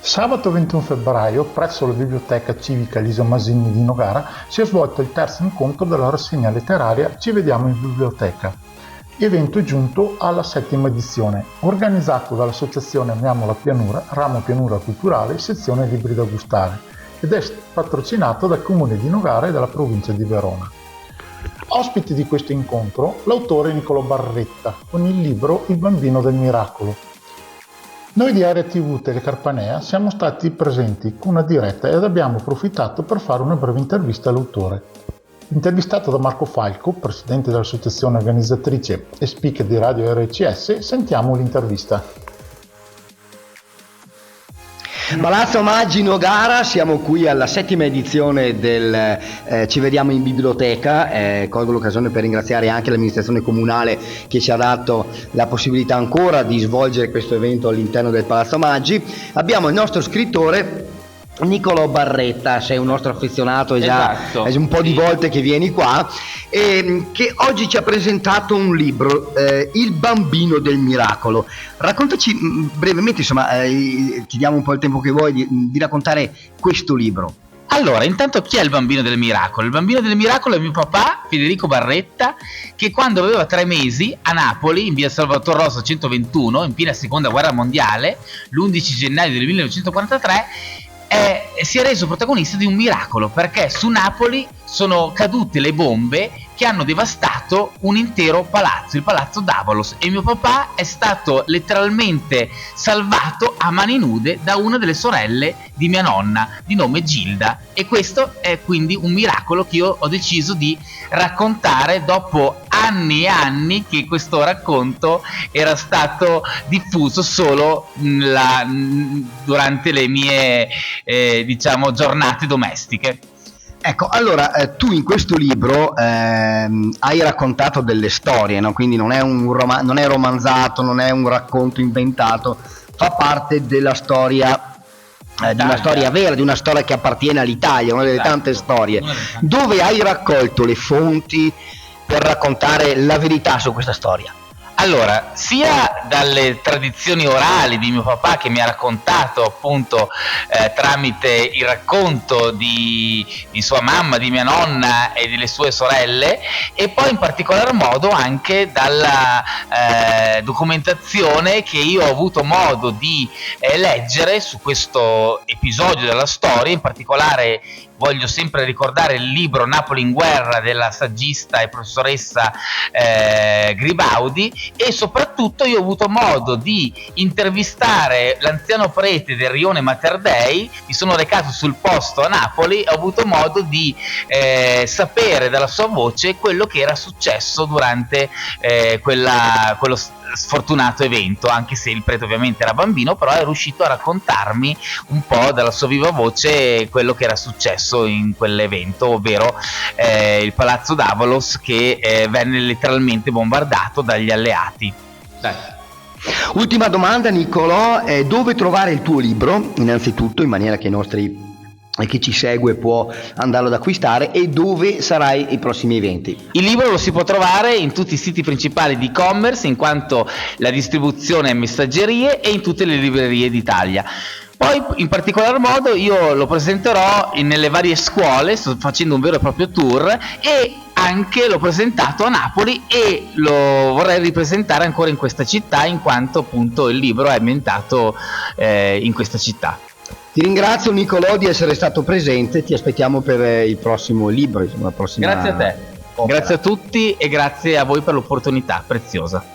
Sabato 21 febbraio, presso la Biblioteca Civica Elisa Masini di Nogara, si è svolto il terzo incontro della rassegna letteraria Ci vediamo in biblioteca. Evento giunto alla 7ª edizione, organizzato dall'associazione Amiamo la Pianura, ramo Pianura Culturale, sezione Libri da Gustare, ed è patrocinato dal Comune di Nogara e dalla provincia di Verona. Ospite di questo incontro, l'autore Niccolò Barretta, con il libro Il bambino del miracolo. Noi di Area TV Telecarpanea siamo stati presenti con una diretta ed abbiamo approfittato per fare una breve intervista all'autore. Intervistato da Marco Falco, presidente dell'associazione organizzatrice e speaker di Radio RCS, sentiamo l'intervista. Palazzo Maggi Nogara, siamo qui alla 7ª edizione del Ci vediamo in biblioteca. Colgo l'occasione per ringraziare anche l'amministrazione comunale che ci ha dato la possibilità ancora di svolgere questo evento all'interno del Palazzo Maggi. Abbiamo il nostro scrittore Niccolò Barretta, sei un nostro affezionato, è un po' di volte che vieni qua, e che oggi ci ha presentato un libro, Il bambino del miracolo. Raccontaci brevemente, insomma, ti diamo un po' il tempo che vuoi di raccontare questo libro. Allora, intanto chi è il bambino del miracolo? Il bambino del miracolo è mio papà, Federico Barretta, che quando aveva 3 mesi a Napoli, in via Salvator Rosa 121, in piena seconda guerra mondiale, l'11 gennaio del 1943, si è reso protagonista di un miracolo, perché su Napoli sono cadute le bombe che hanno devastato un intero palazzo, il palazzo Davalos, e mio papà è stato letteralmente salvato a mani nude da una delle sorelle di mia nonna, di nome Gilda, e questo è quindi un miracolo che io ho deciso di raccontare dopo anni e anni che questo racconto era stato diffuso solo durante le mie giornate domestiche. Ecco, allora tu in questo libro hai raccontato delle storie, no? Quindi non è non è romanzato, non è un racconto inventato, fa parte della storia, di una storia vera, di una storia che appartiene all'Italia, una delle tante storie. Dove hai raccolto le fonti per raccontare la verità su questa storia? Allora, sia dalle tradizioni orali di mio papà, che mi ha raccontato appunto tramite il racconto di sua mamma, di mia nonna e delle sue sorelle, e poi in particolar modo anche dalla documentazione che io ho avuto modo di leggere su questo episodio della storia. In particolare voglio sempre ricordare il libro Napoli in guerra della saggista e professoressa Gribaudi, e soprattutto io ho avuto modo di intervistare l'anziano prete del rione Mater Dei. Mi sono recato sul posto a Napoli e ho avuto modo di sapere dalla sua voce quello che era successo durante quello sfortunato evento, anche se il prete ovviamente era bambino, però è riuscito a raccontarmi un po' dalla sua viva voce quello che era successo in quell'evento, ovvero il palazzo Davalos che venne letteralmente bombardato dagli alleati. Ultima domanda, Niccolò, dove trovare il tuo libro, innanzitutto, in maniera che chi ci segue può andarlo ad acquistare, e dove sarai i prossimi eventi? Il libro lo si può trovare in tutti i siti principali di e-commerce, in quanto la distribuzione è messaggerie, e in tutte le librerie d'Italia. Poi in particolar modo io lo presenterò nelle varie scuole, sto facendo un vero e proprio tour, e anche l'ho presentato a Napoli e lo vorrei ripresentare ancora in questa città, in quanto appunto il libro è ambientato in questa città. Ti ringrazio, Niccolò, di essere stato presente, ti aspettiamo per il prossimo libro, insomma, la prossima. Grazie a te, opera. Grazie a tutti e grazie a voi per l'opportunità preziosa.